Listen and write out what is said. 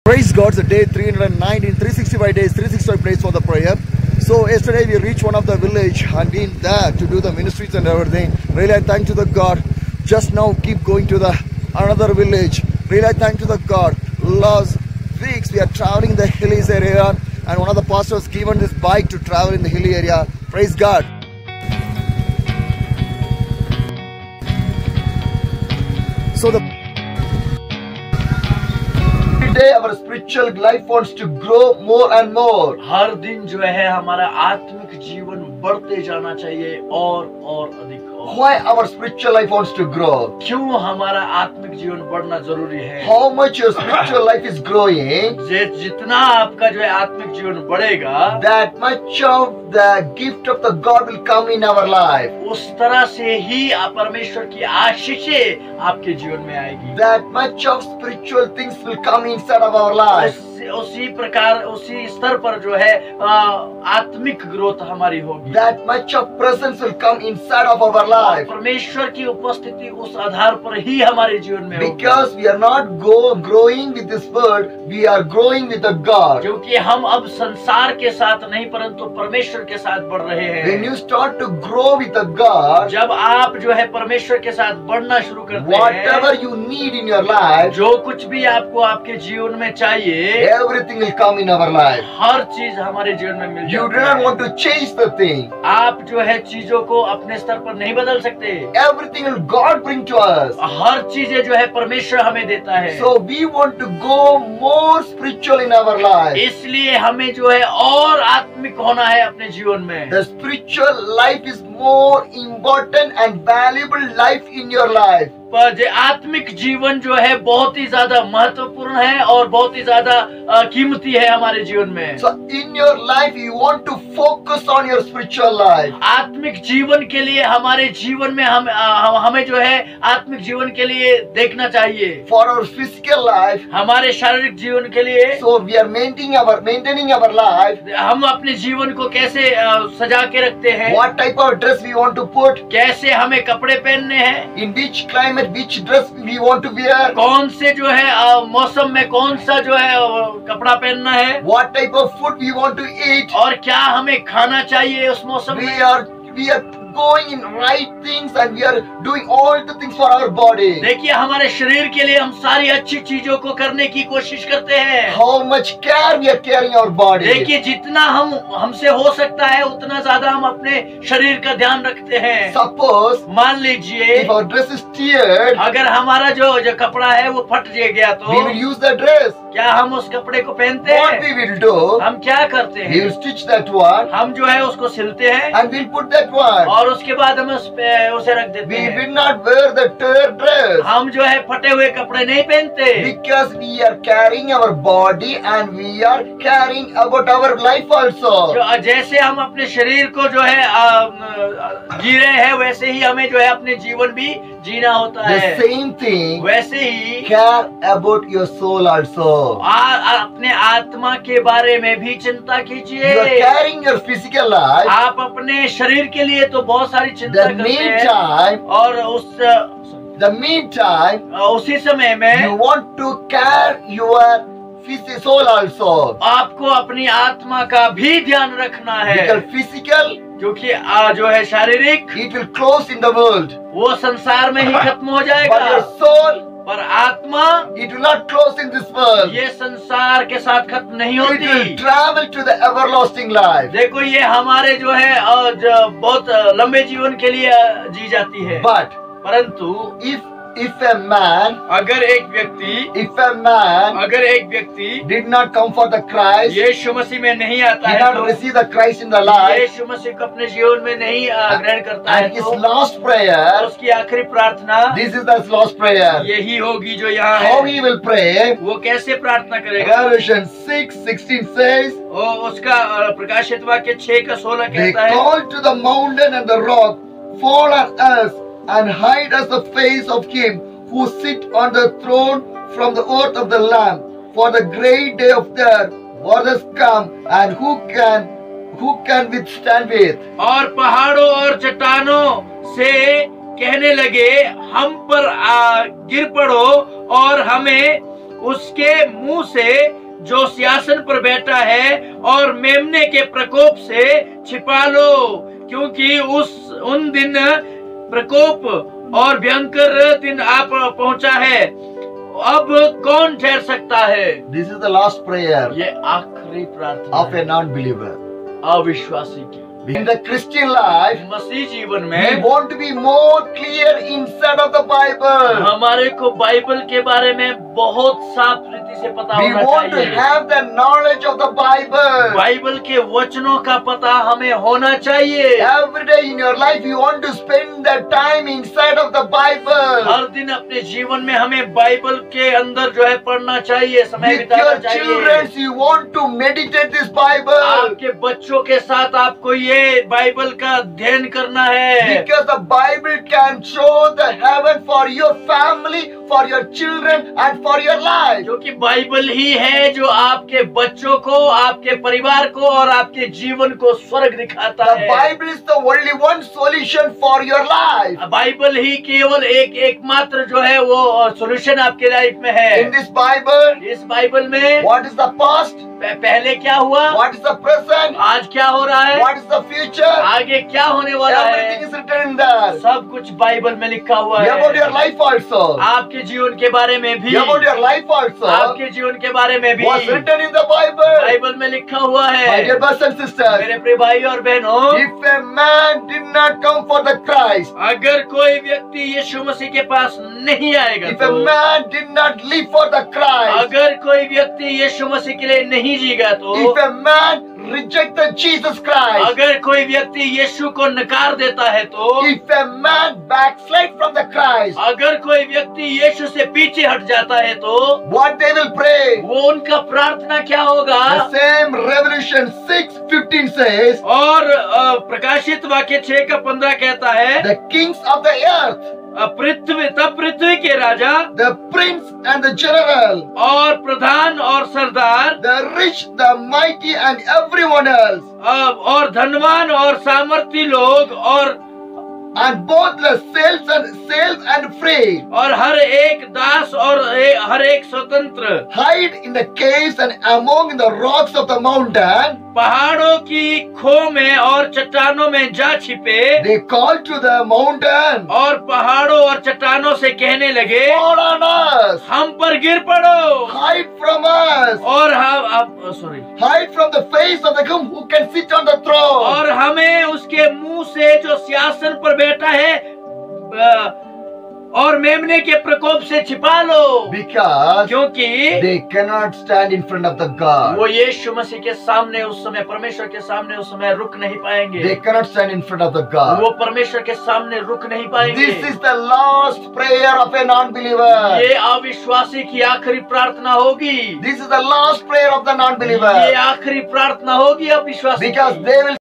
Praise God, the day 309 in 365 days, 365 days for the prayer. So yesterday we reached one of the village and been there to do the ministries and everything. Really I thank to the God. Just now keep going to the another village. Really I thank to the God. Last weeks we are traveling in the hilly area and one of the pastors given this bike to travel in the hilly area. Praise God. So today our spiritual life wants to grow more and more. हर दिन जो है हमारा आत्मिक जीवन बढ़ते जाना चाहिए और अधिक। Why our spiritual life wants to grow? क्यों हमारा आत्मिक जीवन बढ़ना जरूरी है? How much your spiritual life is growing? जितना आपका जो है आत्मिक जीवन बढ़ेगा, that much of the gift of the God will come in our life. उस तरह से ही परमेश्वर की आशीषें आपके जीवन में आएगी। That much of spiritual things will come inside of our life. उसी प्रकार उसी स्तर पर जो है आत्मिक ग्रोथ हमारी होगी। That much of presence will come inside of our life. परमेश्वर की उपस्थिति उस आधार पर ही हमारे जीवन में होगी। Because we are not growing with this world, we are growing with the God. क्योंकि हम अब संसार के साथ नहीं परंतु परमेश्वर के साथ बढ़ रहे हैं। When you start to grow with the God, जब आप जो है परमेश्वर के साथ बढ़ना शुरू करते हैं, whatever you need in your life, जो कुछ भी आपको आपके जीवन में चाहिए, everything will come in our life. हर चीज हमारे जीवन में मिल जाती है। You do not want to change the thing. आप जो है चीजों को अपने स्तर पर नहीं बदल सकते। Everything will God bring to us. हर चीजें जो है परमेश्वर हमें देता है। So we want to go more spiritual in our life. इसलिए हमें जो है और आत्मिक होना है अपने जीवन में। The spiritual life is more important and valuable life in your life. पर आत्मिक जीवन जो है बहुत ही ज्यादा महत्वपूर्ण है और बहुत ही ज्यादा कीमती है हमारे जीवन में। So in your life you want to focus on your spiritual life. आत्मिक जीवन के लिए हमारे जीवन में हमें जो है आत्मिक जीवन के लिए देखना चाहिए। For our physical life, हमारे शारीरिक जीवन के लिए so we are maintaining our life. हम अपने जीवन को कैसे सजा के रखते हैं, What type of dress we want to put, कैसे हमें कपड़े पहनने हैं, in which climate which dress we want to wear, कौन से जो है मौसम में कौन सा जो है कपड़ा पहनना है, what type of food we want to eat, और क्या हमें खाना चाहिए उस मौसम में। we are going in right things and we are doing all the things for our body. देखिए हमारे शरीर के लिए हम सारी अच्छी चीजों को करने की कोशिश करते हैं। How much care we are caring our body. देखिए जितना हमसे हो सकता है उतना ज्यादा हम अपने शरीर का ध्यान रखते हैं। Suppose मान लीजिए if our dress is teared, अगर हमारा जो कपड़ा है वो फट गया तो we will use the dress. क्या हम उस कपड़े को पहनते What हैं? we will do, हम क्या करते we हैं? will stitch that one हम जो है उसको सिलते हैं and we'll put that one. और उसके बाद हम उसे रख देते We हैं। will not wear the teared dress. हम जो है फटे हुए कपड़े नहीं पहनते, Because we are carrying our body and we are caring about our life also. जैसे हम अपने शरीर को जो है जी रहे हैं वैसे ही हमें जो है अपने जीवन भी जीना होता The है। same thing, वैसे ही care about your soul also. अपने आत्मा के बारे में भी चिंता You are कीजिए। carrying your physical life. आप अपने शरीर के लिए तो बहुत सारी चिंता The करते हैं meantime, और उसी समय में you want to care your physical soul also. आपको अपनी आत्मा का भी ध्यान रखना है, Because physical, क्योंकि जो है शारीरिक it will close in the world. वो संसार में ही खत्म हो But जाएगा, your soul, पर आत्मा it will not close in this world. ये संसार के साथ खत्म नहीं It will होती। travel to the everlasting life. देखो ये हमारे जो है बहुत लंबे जीवन के लिए जी जाती है। But परंतु if If a man अगर एक व्यक्ति did not come for the Christ, यीशु मसीह में नहीं आता did है, not receive the Christ in the life, यीशु मसीह को अपने जीवन में नहीं ग्रहण करता है, and his तो last prayer, उसकी आखिरी प्रार्थना this is the last prayer. यही होगी जो यहाँ How है। he will pray? वो कैसे प्रार्थना करेगा? Revelation 6:16 says, उसका प्रकाशित वाक्य 6:16 they कहता है, called to the mountain and the rock, fall on us and hide us the face of him who sit on the throne from the oath of the Lamb. For the great day of death was come, and who can withstand it? और पहाड़ों और चट्टानों से कहने लगे, हम पर गिर पड़ो और हमें उसके मुंह से जो सिंहासन पर बैठा है और मेमने के प्रकोप से छिपा लो, क्योंकि उन दिन प्रकोप और भयंकर दिन आप पहुंचा है। अब कौन ठहर सकता है? This is the last prayer ये आखिरी प्रार्थना of a non-believer. अविश्वासी की। In the Christian life, मसीह जीवन we में want to be more clear inside of the Bible. हमारे को बाइबल के बारे में बहुत साफ रीति से पता We होना want to चाहिए। have the knowledge of the Bible. Bible के वचनों का पता हमें होना चाहिए। Every day in your life, you want to spend the time inside of the Bible. हर दिन अपने जीवन में हमें बाइबल के अंदर जो है पढ़ना चाहिए, समय With बिताना your चाहिए। children, you want to meditate this Bible. आपके बच्चों के साथ आपको ये बाइबल का अध्ययन करना है, Because the Bible can show the heaven for your family, for your children, and for your life. क्योंकि बाइबल ही है जो आपके बच्चों को, आपके परिवार को और आपके जीवन को स्वर्ग दिखाता The है। Bible is the only one solution for your life. Bible ही केवल एकमात्र जो है वो सॉल्यूशन आपके लाइफ में है। In this Bible, इस बाइबल में what is the past? पहले क्या हुआ, What is the present? आज क्या हो रहा है, What is the future? आगे क्या होने वाला Everything है, is written in there. सब कुछ बाइबल में लिखा हुआ About your है। life also. आपके जीवन के बारे में भी, About your life also. आपके जीवन के बारे में भी Was written in the Bible. Bible में लिखा हुआ My है। dear brothers and sisters, मेरे प्रिय भाई और बहनों, if a man did not come for the Christ, अगर कोई व्यक्ति यीशु मसीह के पास नहीं आएगा, if a man did not live for the Christ, अगर कोई व्यक्ति यीशु मसीह के लिए नहीं जीगा, तो if a man reject the Jesus Christ, अगर कोई व्यक्ति यीशु को नकार देता है, तो if a man backslide from the Christ, अगर कोई व्यक्ति यीशु से पीछे हट जाता है, तो what they will pray? वो उनका प्रार्थना क्या होगा? The same Revelation 6:15 says, और प्रकाशित वाक्य 6:15 कहता है, the kings of the earth, पृथ्वी के राजा, the prince and the general, और प्रधान और सरदार, the rich, the mighty, and everyone else, और धनवान और सामर्थी लोग, और both the slaves and free, और हर एक दास और हर एक स्वतंत्र, hide in the caves and among the rocks of the mountain. पहाड़ों की खो में और चट्टानों में जा छिपे। They call to the mountain, और पहाड़ों और चट्टानों से कहने लगे, fall on us, हम पर गिर पड़ो, hide from us, और hide from the face of the King who can sit on the throne. और हमें उसके मुंह से जो सिंहासन पर बैठा है और मेमने के प्रकोप से छिपा लो, Because क्योंकि they cannot stand in front of the God. वो यीशु मसीह के सामने उस समय, परमेश्वर के सामने उस समय रुक नहीं पाएंगे। They cannot stand in front of the God. वो परमेश्वर के सामने रुक नहीं पाएंगे। This is the last prayer of a non-believer. ये अविश्वासी की आखिरी प्रार्थना होगी। This is the last prayer of the non-believer. ये आखिरी प्रार्थना होगी अविश्वासी की। Because they will